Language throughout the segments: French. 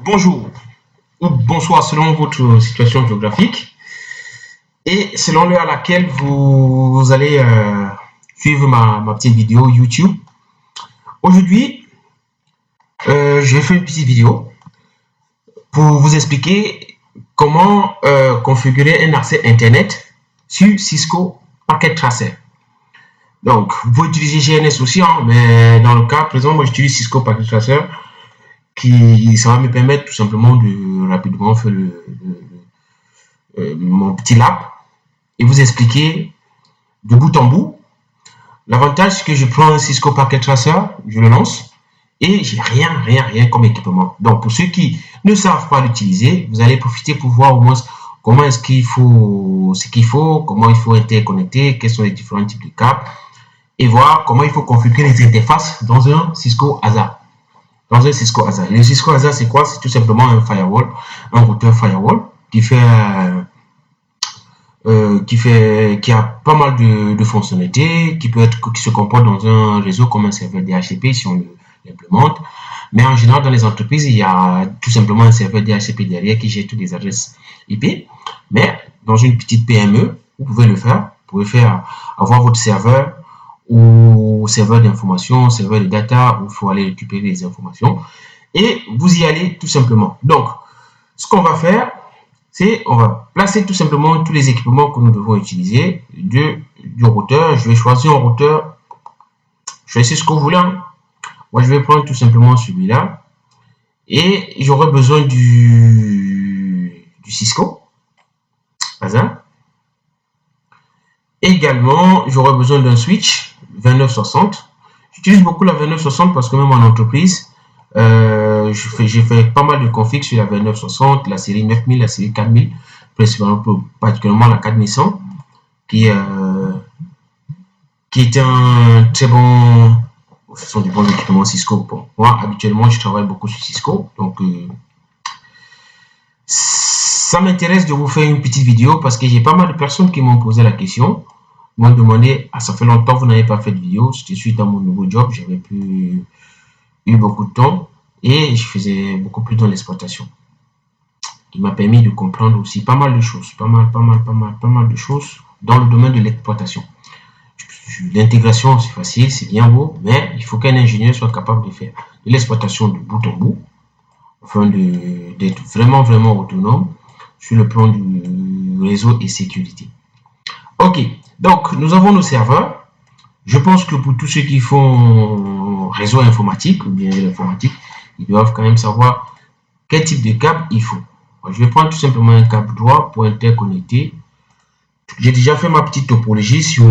bonjour ou bonsoir selon votre situation géographique et selon l'heure à laquelle vous allez suivre ma petite vidéo YouTube. Aujourd'hui, je vais faire une petite vidéo pour vous expliquer comment configurer un accès Internet sur Cisco Packet Tracer. Donc, vous pouvez utiliser GNS aussi, hein, mais dans le cas présent, moi j'utilise Cisco Packet Tracer ça va me permettre tout simplement de rapidement faire mon petit lab et vous expliquer de bout en bout. L'avantage, c'est que je prends un Cisco Packet Tracer, je le lance et j'ai rien comme équipement. Donc, pour ceux qui ne savent pas l'utiliser, vous allez profiter pour voir au moins comment est-ce qu'il faut, comment il faut interconnecter, quels sont les différents types de câbles et voir comment il faut configurer les interfaces dans un Cisco ASA. Le Cisco ASA, c'est quoi? C'est tout simplement un firewall, un routeur firewall qui a pas mal de fonctionnalités, qui se comporte dans un réseau comme un serveur DHCP si on l'implémente. Mais en général, dans les entreprises, il y a tout simplement un serveur DHCP derrière qui gère toutes les adresses IP. Mais dans une petite PME, vous pouvez le faire. Vous pouvez avoir votre serveur ou serveur d'information, serveur de data, où il faut aller récupérer les informations. Et vous y allez tout simplement. Donc, ce qu'on va faire, c'est on va placer tout simplement tous les équipements que nous devons utiliser du routeur. Je vais choisir un routeur. Choisissez ce que vous voulez. Hein. Moi, je vais prendre tout simplement celui-là. Et j'aurai besoin du Cisco. ASA. Également, j'aurai besoin d'un switch 2960. J'utilise beaucoup la 2960 parce que même en entreprise, j'ai fait pas mal de configs sur la 2960, la série 9000, la série 4000, particulièrement la 4100, qui est un très bon. Ce sont des bons équipements Cisco. Bon, moi, habituellement, je travaille beaucoup sur Cisco, donc ça m'intéresse de vous faire une petite vidéo parce que j'ai pas mal de personnes qui m'ont posé la question, m'ont demandé, ça fait longtemps que vous n'avez pas fait de vidéo, c'était suite à mon nouveau job, j'avais plus eu beaucoup de temps et je faisais beaucoup plus dans l'exploitation. Il m'a permis de comprendre aussi pas mal de choses, pas mal de choses dans le domaine de l'exploitation. L'intégration, c'est facile, c'est bien beau, mais il faut qu'un ingénieur soit capable de faire de l'exploitation de bout en bout, afin d'être vraiment autonome sur le plan du réseau et sécurité. Ok, donc nous avons nos serveurs. Je pense que pour tous ceux qui font réseau informatique ou bien l'informatique, ils doivent quand même savoir quel type de câble il faut. Je vais prendre tout simplement un câble droit pour interconnecter. J'ai déjà fait ma petite topologie sur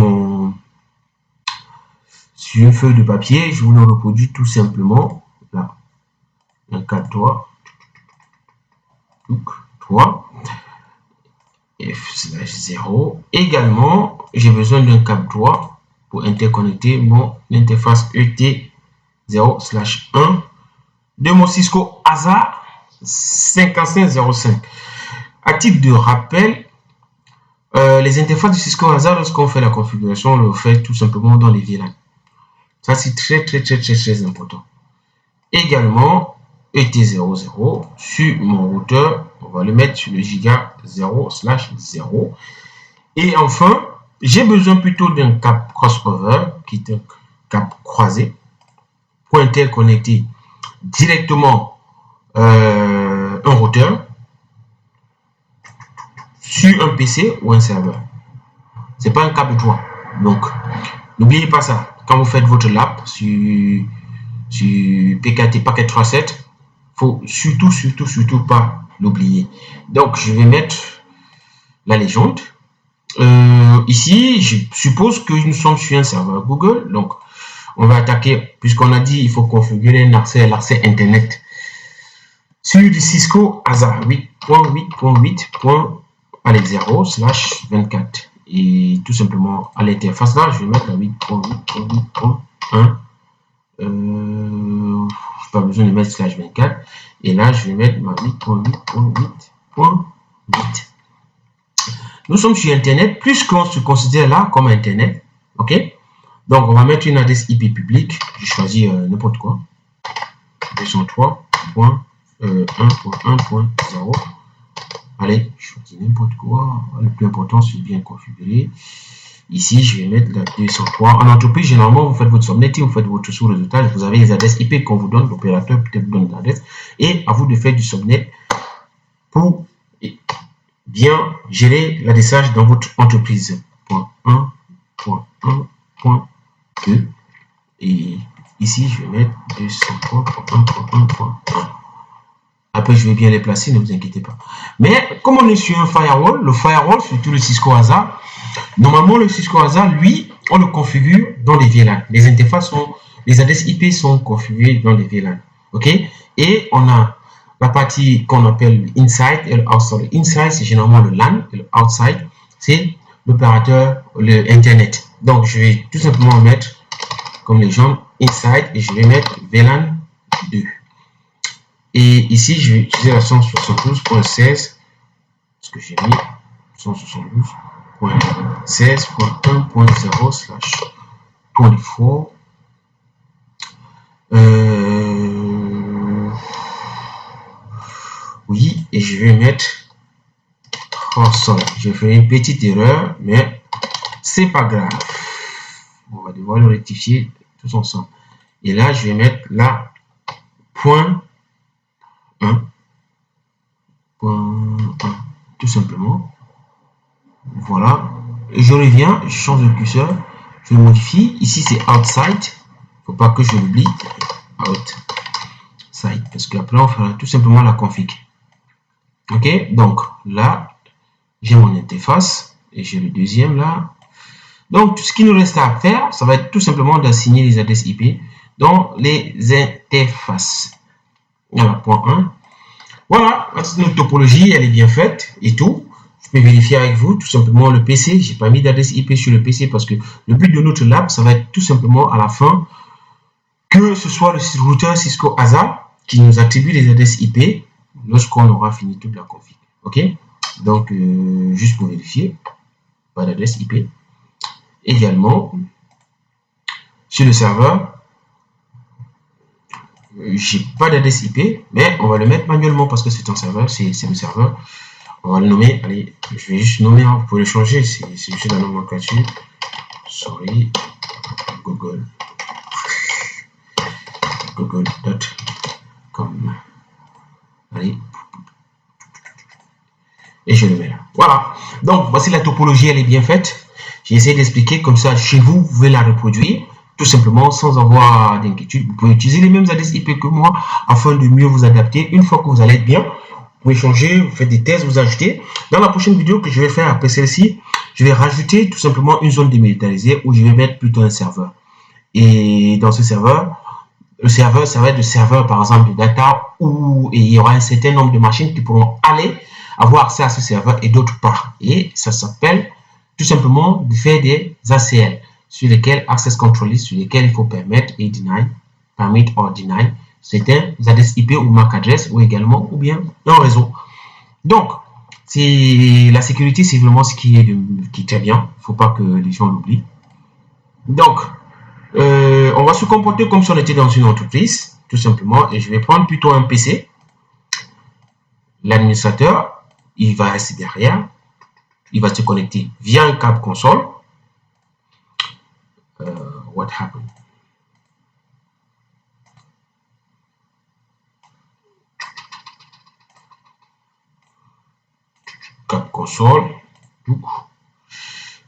une feuille de papier. Je vous le reproduis tout simplement là. Un câble droit. 3 F/0. Également, j'ai besoin d'un câble droit pour interconnecter mon interface ET0/1 de mon Cisco ASA 5505. À titre de rappel, les interfaces du Cisco ASA, lorsqu'on fait la configuration, on le fait tout simplement dans les VLAN. Ça, c'est très important. Également, ET00 sur mon routeur, on va le mettre sur le giga 0/0. Et enfin, j'ai besoin plutôt d'un câble crossover, qui est un câble croisé, pour interconnecter directement un routeur sur un PC ou un serveur. C'est pas un câble droit. Donc, n'oubliez pas ça. Quand vous faites votre lab sur PKT Packet Tracer, faut surtout pas l'oublier. Donc, je vais mettre la légende. Ici, je suppose que nous sommes sur un serveur Google. Donc, on va attaquer, puisqu'on a dit il faut configurer l'accès Internet sur du Cisco ASA 8.8.8.0/24. Et tout simplement, à l'interface là, je vais mettre la 8.8.8.1. Pas besoin de mettre /24 et là je vais mettre ma 8.8.8.8. Nous sommes sur internet puisqu'on se considère là comme internet. Ok, donc on va mettre une adresse IP publique. Je choisis n'importe quoi, 203.1 1.1.0. Allez, je choisis n'importe quoi. Le plus important, c'est bien configurer. Ici, je vais mettre la 203. En entreprise, généralement, vous faites votre subnet, vous faites votre sous-réseautage. Vous avez les adresses IP qu'on vous donne. L'opérateur peut-être vous donne l'adresse. Et à vous de faire du subnet pour bien gérer l'adressage dans votre entreprise. Point 1, point 1, point 2. Et ici, je vais mettre 203.1.1.1. Après, je vais bien les placer, ne vous inquiétez pas. Mais comme on est sur un firewall, le firewall, surtout le Cisco ASA, normalement, le Cisco ASA, lui, on le configure dans les VLAN. Les interfaces les adresses IP sont configurées dans les VLAN. OK? Et on a la partie qu'on appelle inside et le outside. Inside, c'est généralement le LAN, et le outside, c'est l'opérateur, le Internet. Donc, je vais tout simplement mettre, comme les gens, inside, et je vais mettre VLAN 2. Et ici, je vais utiliser la 172.16, ce que j'ai mis, 172.16.1.0/24. Oui, et je vais mettre je fais une petite erreur, mais c'est pas grave. On va devoir le rectifier tous ensemble. Et là, je vais mettre la point 1, tout simplement. Voilà. Et je reviens, je change de curseur, je modifie. Ici, c'est outside. Faut pas que je l'oublie. Outside. Parce qu'après, on fera tout simplement la config. OK? Donc, là, j'ai mon interface. Et j'ai le deuxième là. Donc, tout ce qu'il nous reste à faire, ça va être tout simplement d'assigner les adresses IP dans les interfaces. Voilà, point 1. Voilà, notre topologie, elle est bien faite et tout. Je peux vérifier avec vous tout simplement le PC. J'ai pas mis d'adresse IP sur le PC parce que le but de notre lab, ça va être tout simplement à la fin que ce soit le routeur Cisco ASA qui nous attribue les adresses IP lorsqu'on aura fini toute la config. OK? Donc, juste pour vérifier, pas d'adresse IP. Également, sur le serveur, j'ai pas d'adresse IP, mais on va le mettre manuellement parce que c'est un serveur, c'est le serveur. On va le nommer, allez, je vais juste nommer, hein, vous pouvez le changer, c'est juste la nomenclature. Sorry, google.com. Allez. Et je le mets là. Voilà. Donc, voici la topologie, elle est bien faite. J'ai essayé d'expliquer comme ça, chez vous, vous pouvez la reproduire, tout simplement, sans avoir d'inquiétude. Vous pouvez utiliser les mêmes adresses IP que moi, afin de mieux vous adapter. Une fois que vous allez être bien, vous pouvez changer, vous faites des tests, vous ajoutez. Dans la prochaine vidéo que je vais faire après celle-ci, je vais rajouter tout simplement une zone démilitarisée où je vais mettre plutôt un serveur. Et dans ce serveur, le serveur, ça va être le serveur, par exemple, de data, où il y aura un certain nombre de machines qui pourront aller avoir accès à ce serveur et d'autres pas. Et ça s'appelle tout simplement de faire des ACL, sur lesquels Access Control List, sur lesquels il faut permettre et deny, permit or deny, certains adresses IP ou MAC adresse, ou également, ou bien un réseau. Donc, la sécurité, c'est vraiment ce qui est très bien. Il ne faut pas que les gens l'oublient. Donc, on va se comporter comme si on était dans une entreprise, tout simplement, et je vais prendre plutôt un PC. L'administrateur, il va rester derrière, il va se connecter via un câble console. What happened? Câble console,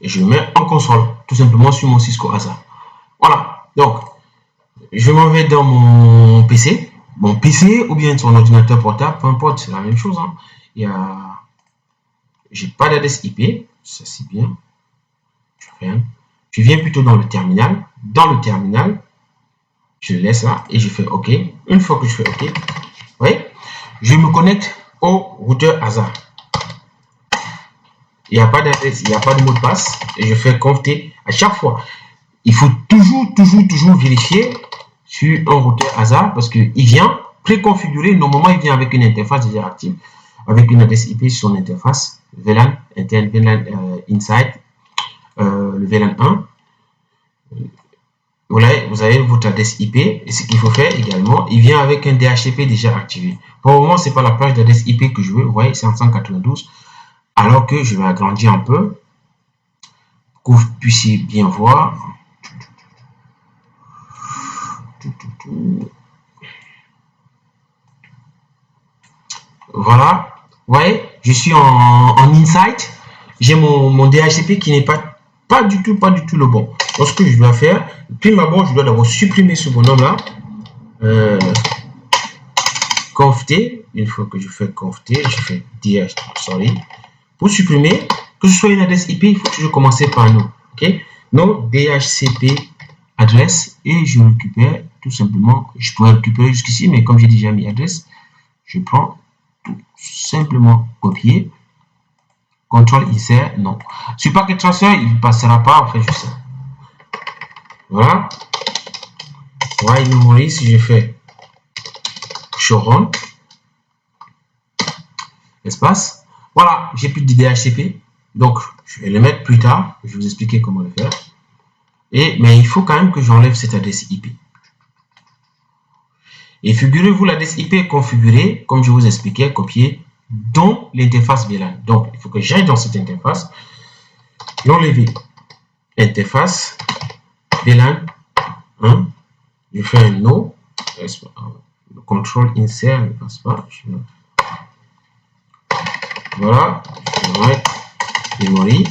et je le mets en console, tout simplement sur mon Cisco ASA. Voilà, donc je m'en vais dans mon PC ou bien son ordinateur portable, peu importe, c'est la même chose. Hein. J'ai pas d'adresse IP, ça c'est bien. Je viens plutôt dans le terminal. Dans le terminal, je laisse là et je fais OK. Une fois que je fais OK, vous voyez, je me connecte au routeur ASA. Il n'y a pas d'adresse, il n'y a pas de mot de passe et je fais conf-t à chaque fois. Il faut toujours vérifier sur un routeur ASA parce qu'il vient préconfiguré. Normalement, il vient avec une interface déjà active, avec une adresse IP sur son interface, VLAN interne, VLAN inside, le VLAN 1. vous avez votre adresse IP et ce qu'il faut faire également, il vient avec un DHCP déjà activé. Pour le moment, c'est pas la plage d'adresse IP que je veux. Vous voyez, c'est en 192. Alors que je vais agrandir un peu pour que vous puissiez bien voir. Voilà. Vous voyez, je suis en Insight. J'ai mon DHCP qui n'est pas du tout le bon. Donc, ce que je dois faire, prime abord, je dois d'abord supprimer ce bonhomme-là. Conft. Une fois que je fais conft, je fais DH, sorry. Pour supprimer, que ce soit une adresse IP, il faut toujours commencer par nous. OK? Donc, DHCP adresse et je récupère tout simplement. Je pourrais récupérer jusqu'ici, mais comme j'ai déjà mis adresse, je prends tout simplement copier. Contrôle insert, non. Sur packet transfer, il ne passera pas, en fait, je sais. Voilà. While memory, si je fais show run, espace. Voilà, j'ai plus de DHCP. Donc, je vais le mettre plus tard. Je vais vous expliquer comment le faire. Mais il faut quand même que j'enlève cette adresse IP. Et figurez-vous, l'adresse IP est configurée, comme je vous expliquais, copier dans l'interface VLAN. Donc, il faut que j'aille dans cette interface, l'enlever. Interface VLAN 1. Je fais un no. Le contrôle insert ne passe pas. Voilà. Je vais mettre memory.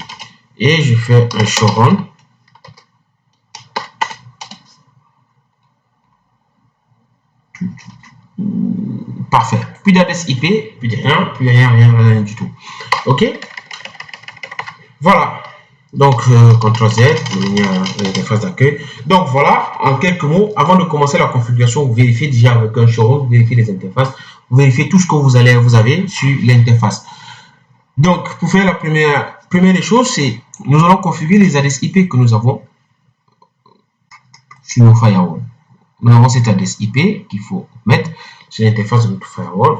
Et je fais un show run. Parfait. Plus d'adresse IP, plus de rien du tout. OK? Voilà. Donc, CTRL Z, l'interface d'accueil. Donc, voilà, en quelques mots, avant de commencer la configuration, vous vérifiez déjà avec un showroom, vous vérifiez les interfaces, vous vérifiez tout ce que vous avez sur l'interface. Donc, pour faire la première des choses, c'est nous allons configurer les adresses IP que nous avons sur nos firewalls. Nous avons cette adresse IP qu'il faut mettre sur l'interface de notre firewall.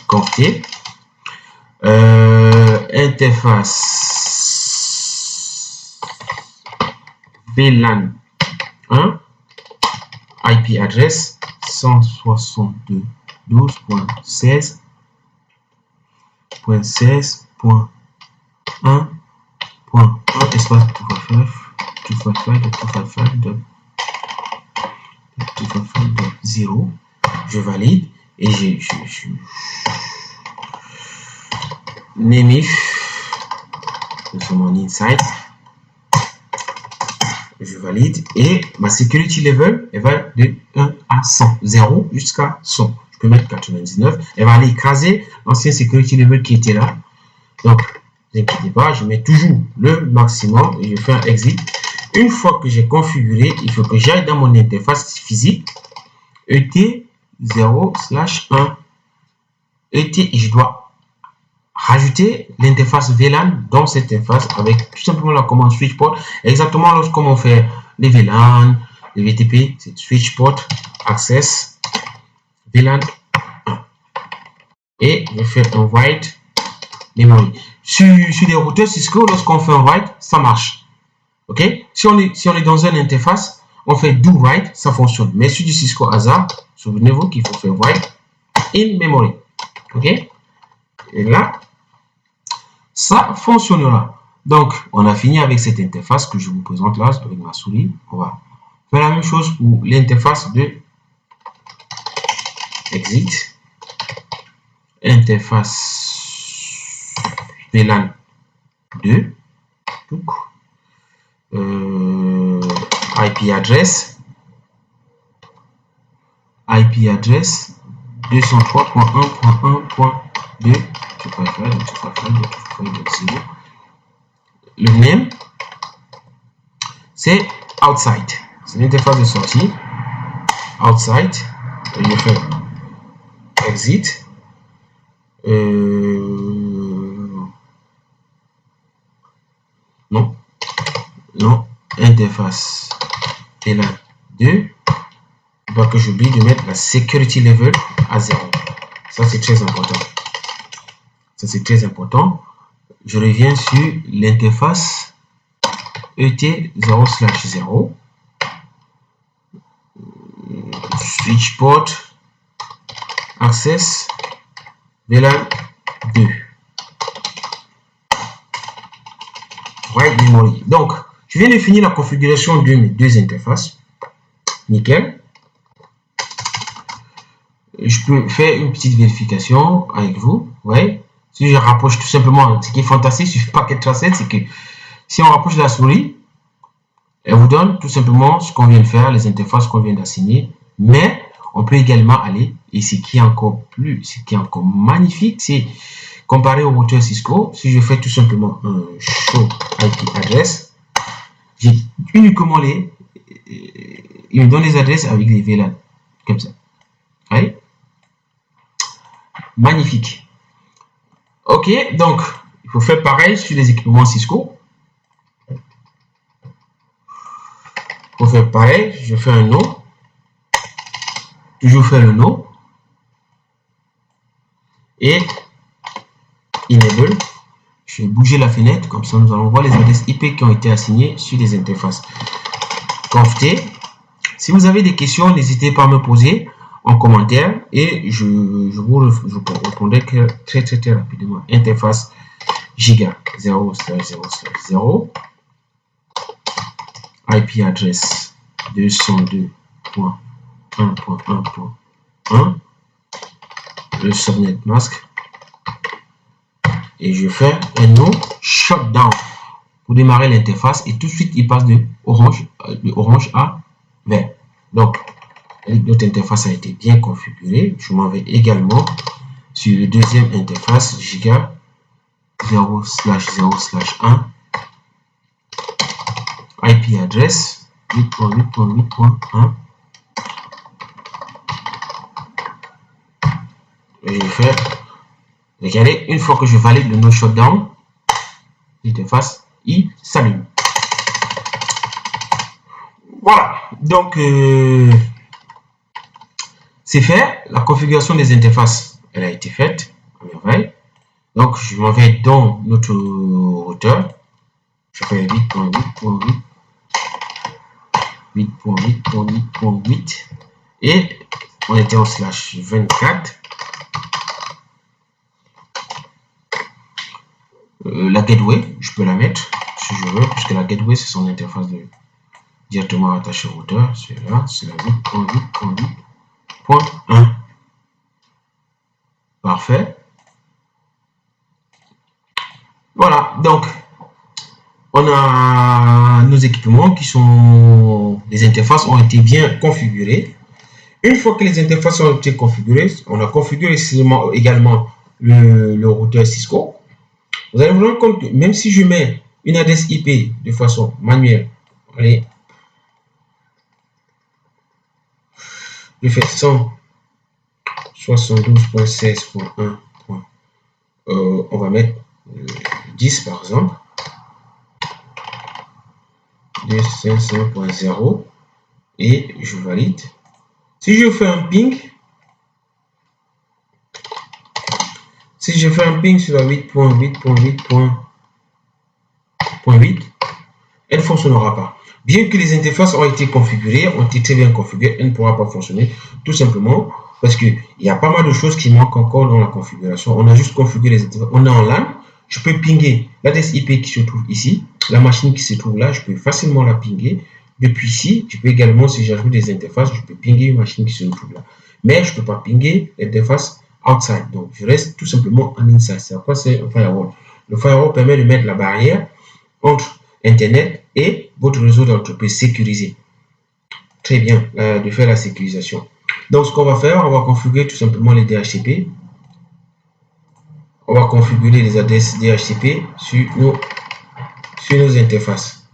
Conft. Interface VLAN 1. IP address 162.16.16.1.1 espace 255.255.255.0. Je valide et je Nemif, nous sommes en Insight. Je valide et ma security level, elle va de 1 à 100, 0 jusqu'à 100. Je peux mettre 99. Elle va aller écraser l'ancien security level qui était là. Donc, ne vous inquiétez pas, je mets toujours le maximum et je fais un exit. Une fois que j'ai configuré, il faut que j'aille dans mon interface physique ET0/1. ET, et je dois rajouter l'interface VLAN dans cette interface avec tout simplement la commande switchport. Exactement lorsqu'on fait les VLAN, les VTP, c'est switchport access VLAN 1. Et je fais un write memory. Sur les routeurs Cisco, lorsqu'on fait un write, ça marche. Ok? Si on est dans une interface, on fait do write, ça fonctionne. Mais sur du Cisco hasard, souvenez-vous qu'il faut faire write in memory. Ok? Et là, ça fonctionnera. Donc, on a fini avec cette interface que je vous présente là avec ma souris. On va faire la même chose pour l'interface de exit. Interface VLAN 2. IP address 203.1.1.2. Le name, c'est outside. C'est l'interface de sortie. Outside. Je fais exit. Non. Interface VLAN 2. Pas que j'oublie de mettre la security level à 0. Ça, c'est très important. Je reviens sur l'interface ET0/0. switch port access VLAN 2. Write memory. Donc, je viens de finir la configuration de mes deux interfaces. Nickel. Je peux faire une petite vérification avec vous. Ouais. Si je rapproche tout simplement, ce qui est fantastique sur Packet Tracet, c'est que si on rapproche la souris, elle vous donne tout simplement ce qu'on vient de faire, les interfaces qu'on vient d'assigner. Mais on peut également aller, et ce qui est encore magnifique, c'est comparé au routeur Cisco. Si je fais tout simplement un show IP address, j'ai uniquement il me donne les adresses avec les VLAN, comme ça. Allez. Magnifique. Ok, donc il faut faire pareil sur les équipements Cisco. Il faut faire pareil, je fais un no. Toujours faire le no. Et enable. Je vais bouger la fenêtre, comme ça nous allons voir les adresses IP qui ont été assignées sur les interfaces. Conft. Si vous avez des questions, n'hésitez pas à me poser en commentaire et je vous répondrai très rapidement. Interface giga 0/0/0 IP address 202.1.1.1 le subnet mask et je fais un no shutdown pour démarrer l'interface et tout de suite il passe de orange à vert. Donc notre interface a été bien configurée. Je m'en vais également sur le deuxième interface giga 0/0/1 IP address 8.8.8.1 et je fais, regardez, une fois que je valide le no shutdown, l'interface il s'allume. Voilà, donc c'est fait. La configuration des interfaces, elle a été faite à merveille. Donc je m'en vais dans notre routeur. Je fais 8.8.8.8.8 et on était en /24. La gateway, je peux la mettre si je veux, puisque la gateway c'est son interface directement attachée au routeur. Celui-là, c'est la 8.8.8.1. Parfait. Voilà, donc on a nos équipements qui sont, les interfaces ont été bien configurées. Une fois que les interfaces ont été configurées, on a configuré également le routeur Cisco. Vous allez vous rendre compte que même si je mets une adresse IP de façon manuelle, allez, je fais 172.16.1. On va mettre 10 par exemple. 255.0 et je valide. Si je fais un ping, sur la 8.8.8.8, elle ne fonctionnera pas. Bien que les interfaces ont été configurées, ont été très bien configurées, elle ne pourra pas fonctionner tout simplement parce qu'il y a pas mal de choses qui manquent encore dans la configuration. On a juste configuré les interfaces. On est en LAN, je peux pinguer l'adresse IP qui se trouve ici, la machine qui se trouve là, je peux facilement la pinguer. Depuis ici, je peux également, si j'ajoute des interfaces, je peux pinguer une machine qui se trouve là. Mais je ne peux pas pinguer l'interface outside. Donc, je reste tout simplement en inside. C'est quoi? C'est un firewall. Le firewall permet de mettre la barrière entre Internet et votre réseau d'entreprise sécurisé. Très bien, de faire la sécurisation. Donc, ce qu'on va faire, on va configurer tout simplement les DHCP. On va configurer les adresses DHCP sur nos interfaces.